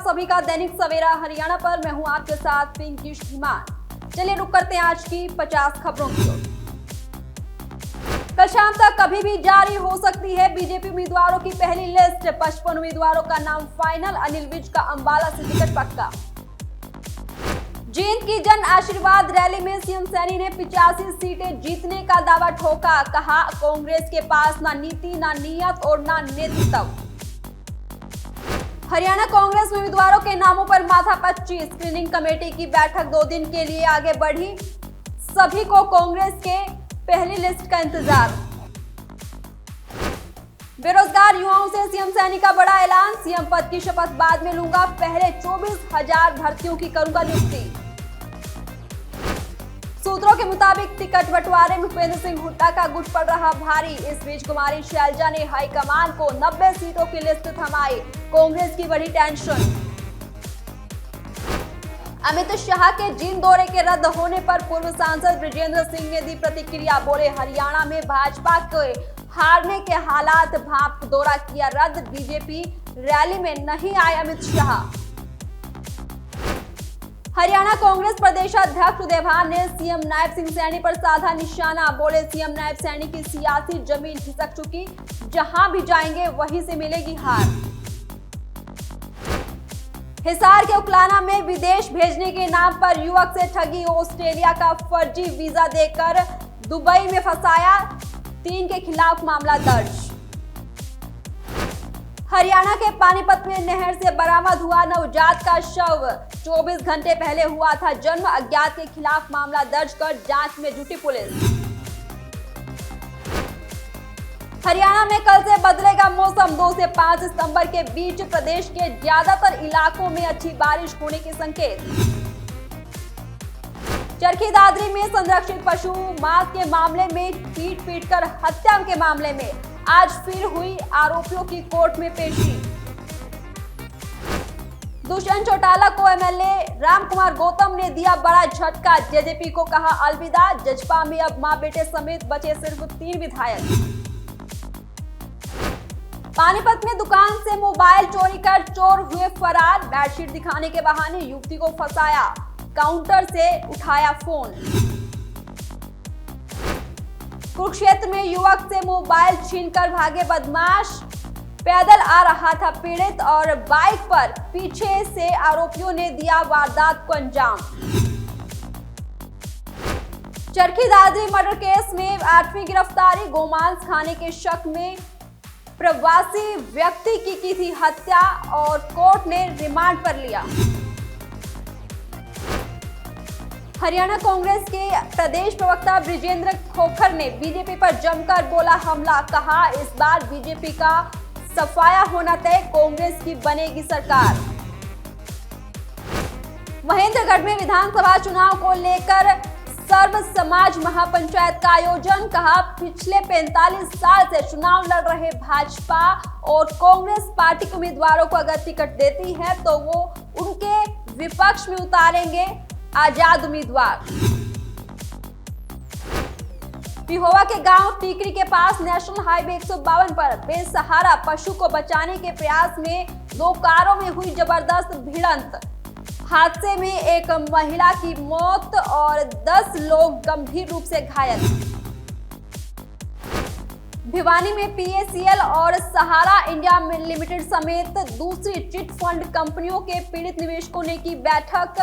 सभी का दैनिक सवेरा हरियाणा पर। मैं हूं आपके साथ पिंकी श्रीमान। चलिए रुक करते हैं आज की 50 खबरों की ओर। कल शाम तक कभी भी जारी हो सकती है बीजेपी उम्मीदवारों की पहली लिस्ट। 55 उम्मीदवारों का नाम फाइनल। अनिल विज का अंबाला से टिकट पक्का। जींद की जन आशीर्वाद रैली में सीएम सैनी ने 85 सीटें जीतने का दावा ठोका। कहा, कांग्रेस के पास ना नीति, ना नियत और ना नेतृत्व। हरियाणा कांग्रेस उम्मीदवारों के नामों पर माथापच्ची। स्क्रीनिंग कमेटी की बैठक 2 दिन के लिए आगे बढ़ी। सभी को कांग्रेस के पहली लिस्ट का इंतजार। बेरोजगार युवाओं से सीएम सैनी का बड़ा ऐलान। सीएम पद की शपथ बाद में लूंगा, पहले 24,000 भर्तियों की करूंगा नियुक्ति। सूत्रों के मुताबिक टिकट बंटवारे में भूपेंद्र सिंह हुड्डा का गुट पड़ रहा भारी। इस बीच कुमारी शैलजा ने हाईकमान को 90 सीटों की लिस्ट थमाई। कांग्रेस की बड़ी टेंशन। अमित शाह के जींद दौरे के रद्द होने पर पूर्व सांसद बृजेंद्र सिंह ने दी प्रतिक्रिया। बोले, हरियाणा में भाजपा के हारने के हालात, भाप दौरा किया रद्द। बीजेपी रैली में नहीं आए अमित शाह। हरियाणा कांग्रेस प्रदेशाध्यक्ष उदयभान ने सीएम नायब सिंह सैनी पर साधा निशाना। बोले, सीएम नायब सैनी की सियासी जमीन खिसक चुकी, जहां भी जाएंगे वहीं से मिलेगी हार। हिसार के उकलाना में विदेश भेजने के नाम पर युवक से ठगी। ऑस्ट्रेलिया का फर्जी वीजा देकर दुबई में फंसाया। 3 के खिलाफ मामला दर्ज। हरियाणा के पानीपत में नहर से बरामद हुआ नवजात का शव। 24 घंटे पहले हुआ था जन्म। अज्ञात के खिलाफ मामला दर्ज कर जांच में जुटी पुलिस। हरियाणा में कल से बदलेगा मौसम। 2 से 5 सितंबर के बीच प्रदेश के ज्यादातर इलाकों में अच्छी बारिश होने के संकेत। चरखी दादरी में संरक्षित पशु मांस के मामले में पीट-पीट कर हत्या के मामले में आज फिर हुई आरोपियों की कोर्ट में पेशी। दुष्यंत चौटाला को एमएलए रामकुमार गौतम ने दिया बड़ा झटका। जेजेपी को कहा अलविदा। जजपा में अब मां बेटे समेत बचे सिर्फ 3 विधायक। पानीपत में दुकान से मोबाइल चोरी कर चोर हुए फरार। बेडशीट दिखाने के बहाने युवती को फंसाया, काउंटर से उठाया फोन। कुरुक्षेत्र में युवक से मोबाइल छीनकर भागे बदमाश। पैदल आ रहा था पीड़ित और बाइक पर पीछे से आरोपियों ने दिया वारदात को अंजाम। चरखी दादरी मर्डर केस में 8वीं गिरफ्तारी। गोमांस खाने के शक में प्रवासी व्यक्ति की थी हत्या और कोर्ट ने रिमांड पर लिया। हरियाणा कांग्रेस के प्रदेश प्रवक्ता बृजेंद्र खोखर ने बीजेपी पर जमकर बोला हमला। कहा, इस बार बीजेपी का सफाया होना तय, कांग्रेस की बनेगी सरकार। महेंद्रगढ़ में विधानसभा चुनाव को लेकर सर्व समाज महापंचायत का आयोजन। कहा, पिछले 45 साल से चुनाव लड़ रहे भाजपा और कांग्रेस पार्टी के उम्मीदवारों को अगर टिकट देती है तो वो उनके विपक्ष में उतारेंगे आजाद उम्मीदवार। पिहोवा के गांव टीकरी के पास नेशनल हाईवे 152 पर बेसहारा पशु को बचाने के प्रयास में 2 कारों में हुई जबरदस्त भिड़ंत। हादसे में एक महिला की मौत और 10 लोग गंभीर रूप से घायल। भिवानी में पीएसीएल और सहारा इंडिया लिमिटेड समेत दूसरी चिट फंड कंपनियों के पीड़ित निवेशकों ने की बैठक।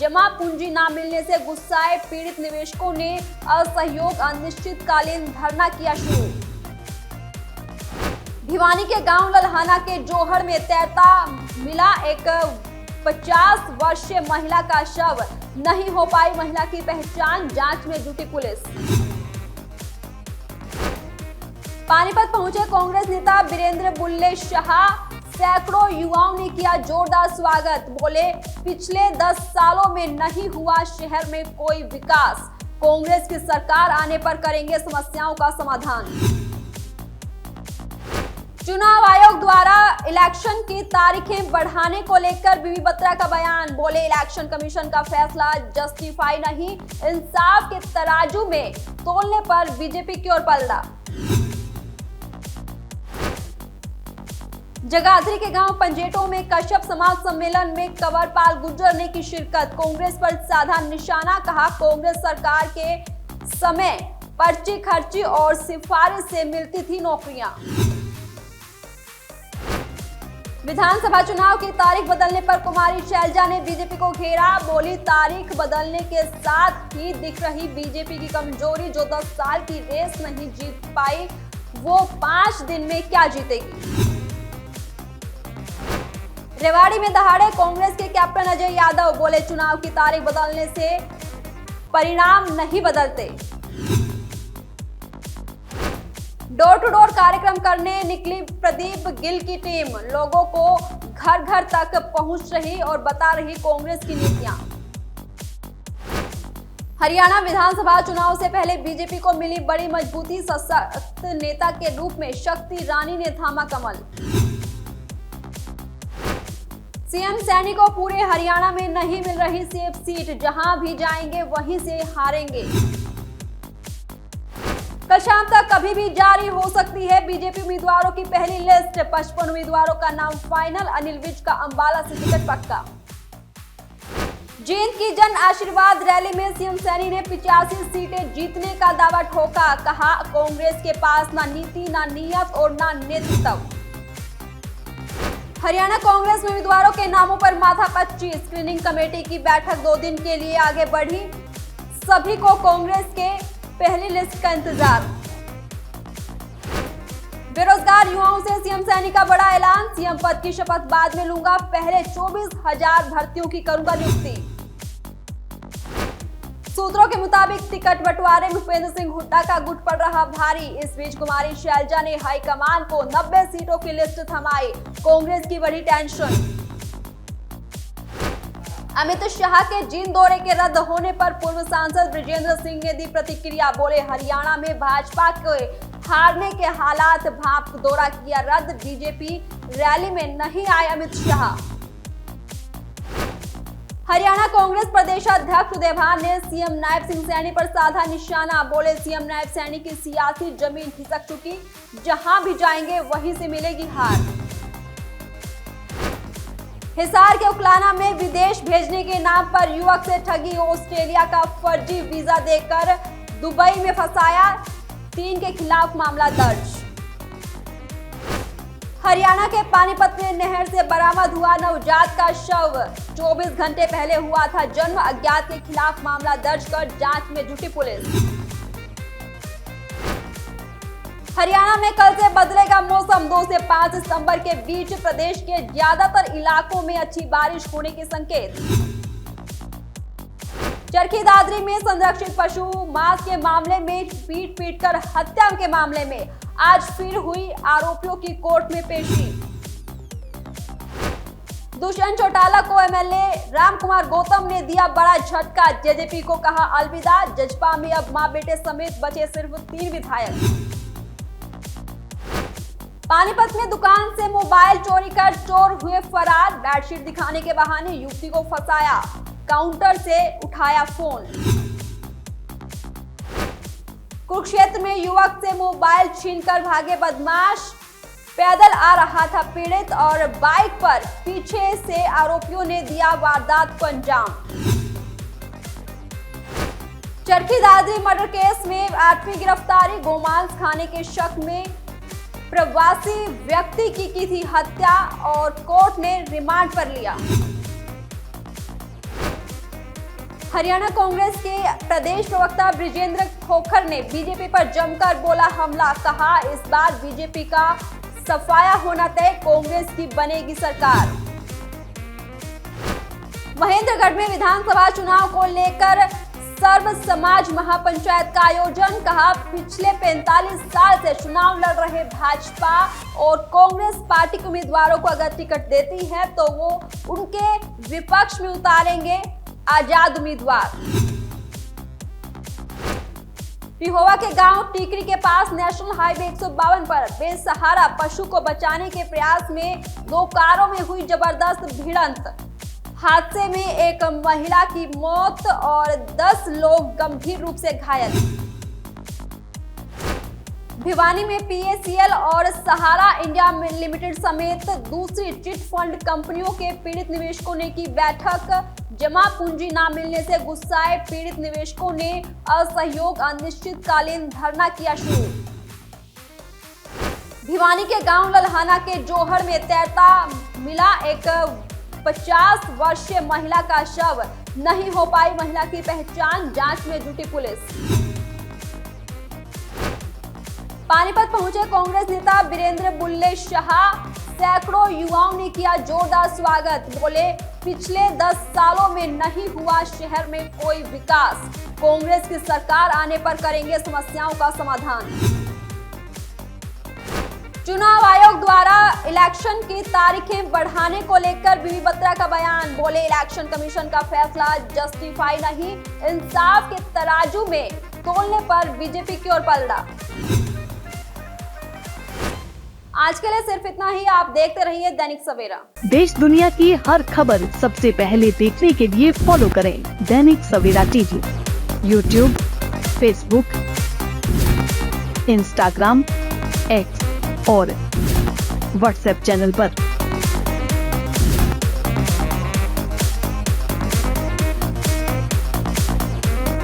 जमा पूंजी न मिलने से गुस्साए पीड़ित निवेशकों ने असहयोग अनिश्चितकालीन धरना किया शुरू। भिवानी के गांव लल्हाना के जोहड़ में तैरता मिला एक 50 वर्षीय महिला का शव। नहीं हो पाई महिला की पहचान, जांच में जुटी पुलिस। पानीपत पहुंचे कांग्रेस नेता वीरेंद्र बुल्ले शाह। सैकड़ों युवाओं ने किया जोरदार स्वागत। बोले, पिछले 10 सालों में नहीं हुआ शहर में कोई विकास। कांग्रेस की सरकार आने पर करेंगे समस्याओं का समाधान। चुनाव आयोग द्वारा इलेक्शन की तारीखें बढ़ाने को लेकर बीबी बत्रा का बयान। बोले, इलेक्शन कमीशन का फैसला जस्टिफाई नहीं, इंसाफ के तराजू में तोलने पर बीजेपी की ओर पलड़ा। जगाधरी के गांव पंजेटों में कश्यप समाज सम्मेलन में कंवरपाल गुर्जर ने की शिरकत। कांग्रेस पर साधा निशाना, कहा कांग्रेस सरकार के समय पर्ची खर्ची और सिफारिश से मिलती थी नौकरियां। विधानसभा चुनाव की तारीख बदलने पर कुमारी शैलजा ने बीजेपी को घेरा। बोली, तारीख बदलने के साथ ही दिख रही बीजेपी की कमजोरी। जो 10 साल की रेस नहीं जीत पाई वो 5 दिन में क्या जीतेगी। रेवाड़ी में दहाड़े कांग्रेस के कैप्टन अजय यादव बोले, चुनाव की तारीख बदलने से परिणाम नहीं बदलते। डोर टू डोर कार्यक्रम करने निकली प्रदीप गिल की टीम। लोगों को घर घर तक पहुंच रही और बता रही कांग्रेस की नीतियां। हरियाणा विधानसभा चुनाव से पहले बीजेपी को मिली बड़ी मजबूती। सशक्त नेता के रूप में शक्ति रानी ने थामा कमल। सीएम सैनी को पूरे हरियाणा में नहीं मिल रही सेफ सीट। जहां भी जाएंगे वहीं से हारेंगे। कल शाम तक कभी भी जारी हो सकती है बीजेपी उम्मीदवारों की पहली लिस्ट। 55 उम्मीदवारों का नाम फाइनल। अनिल विज का अंबाला से टिकट पक्का। जींद की जन आशीर्वाद रैली में सीएम सैनी ने 85 सीटें जीतने का दावा ठोका। कहा, कांग्रेस के पास ना नीति, ना नीयत और ना नेतृत्व। हरियाणा कांग्रेस में उम्मीदवारों के नामों पर माथापच्ची। स्क्रीनिंग कमेटी की बैठक 2 दिन के लिए आगे बढ़ी। सभी को कांग्रेस के पहली लिस्ट का इंतजार। बेरोजगार युवाओं से सीएम सैनी का बड़ा ऐलान। सीएम पद की शपथ बाद में लूंगा, पहले 24,000 भर्तियों की करूंगा नियुक्ति। सूत्रों के मुताबिक टिकट बंटवारे में भूपेंद्र सिंह हुड्डा का गुट पड़ रहा भारी। इस बीच कुमारी शैलजा ने हाईकमान को 90 सीटों की लिस्ट थमाई। कांग्रेस की बड़ी टेंशन। अमित शाह के जींद दौरे के रद्द होने पर पूर्व सांसद ब्रिजेंद्र सिंह ने दी प्रतिक्रिया। बोले, हरियाणा में भाजपा के हारने के हालात, भाप दौरा किया रद्द। बीजेपी रैली में नहीं आए अमित शाह। हरियाणा कांग्रेस प्रदेशाध्यक्ष उदयभान ने सीएम नायब सिंह सैनी पर साधा निशाना। बोले, सीएम नायब सैनी की सियासी जमीन खिसक चुकी। जहां भी जाएंगे वहीं से मिलेगी हार। हिसार के उकलाना में विदेश भेजने के नाम पर युवक से ठगी। ऑस्ट्रेलिया का फर्जी वीजा देकर दुबई में फंसाया। 3 के खिलाफ मामला दर्ज। हरियाणा के पानीपत में नहर से बरामद हुआ नवजात का शव। 24 घंटे पहले हुआ था जन्म। अज्ञात के खिलाफ मामला दर्ज कर जांच में जुटी पुलिस। हरियाणा में कल से बदलेगा मौसम। 2 से 5 सितंबर के बीच प्रदेश के ज्यादातर इलाकों में अच्छी बारिश होने के संकेत। चरखी दादरी में संरक्षित पशु मांस के मामले में पीट कर हत्या के मामले में आज फिर हुई आरोपियों की कोर्ट में पेशी। दुष्यंत चौटाला को एमएलए रामकुमार गौतम ने दिया बड़ा झटका। जेजेपी को कहा अलविदा। जजपा में अब मां बेटे समेत बचे सिर्फ 3 विधायक। पानीपत में दुकान से मोबाइल चोरी कर चोर हुए फरार। बेडशीट दिखाने के बहाने युवती को फंसाया। काउंटर से उठाया फोन। कुरुक्षेत्र में युवक से मोबाइल छीनकर भागे बदमाश। पैदल आ रहा था पीड़ित और बाइक पर पीछे से आरोपियों ने दिया वारदात को अंजाम। चरखी दादरी मर्डर केस में 8वीं गिरफ्तारी। गोमांस खाने के शक में प्रवासी व्यक्ति की थी हत्या और कोर्ट ने रिमांड पर लिया। हरियाणा कांग्रेस के प्रदेश प्रवक्ता ब्रिजेंद्र खोखर ने बीजेपी पर जमकर बोला हमला। कहा, इस बार बीजेपी का सफाया होना तय। कांग्रेस की बनेगी सरकार। महेंद्रगढ़ में विधानसभा चुनाव को लेकर सर्व समाज महापंचायत का आयोजन। कहा, पिछले 45 साल से चुनाव लड़ रहे भाजपा और कांग्रेस पार्टी के उम्मीदवारों को अगर टिकट देती है तो वो उनके विपक्ष में उतारेंगे आजाद उम्मीदवार। पिहोवा के गांव टीकरी के पास नेशनल हाईवे 152 पर बेसहारा पशु को बचाने के प्रयास में 2 कारों में हुई जबरदस्त भिड़ंत। हादसे में एक महिला की मौत और 10 लोग गंभीर रूप से घायल। भिवानी में PACL और सहारा इंडिया लिमिटेड समेत दूसरी चिट फंड कंपनियों के पीड़ित निवेशकों ने की बैठक। जमा पूंजी न मिलने से गुस्साए पीड़ित निवेशकों ने असहयोग अनिश्चितकालीन धरना किया शुरू। भिवानी के गांव लल्हाना के जोहर में तैरता मिला एक 50 वर्षीय महिला का शव। नहीं हो पाई महिला की पहचान, जांच में जुटी पुलिस। पानीपत पहुंचे कांग्रेस नेता वीरेंद्र बुल्ले शाह। सैकड़ों युवाओं ने किया जोरदार स्वागत। बोले, पिछले 10 सालों में नहीं हुआ शहर में कोई विकास। कांग्रेस की सरकार आने पर करेंगे समस्याओं का समाधान। चुनाव आयोग द्वारा इलेक्शन की तारीखें बढ़ाने को लेकर बीबी बत्रा का बयान। बोले, इलेक्शन कमीशन का फैसला जस्टिफाई नहीं, इंसाफ के तराजू में तोलने पर बीजेपी की ओर पलड़ा। आज के लिए सिर्फ इतना ही। आप देखते रहिए दैनिक सवेरा। देश दुनिया की हर खबर सबसे पहले देखने के लिए फॉलो करें Dainik Savera TV, YouTube, Facebook, Instagram, X और व्हाट्सएप चैनल पर।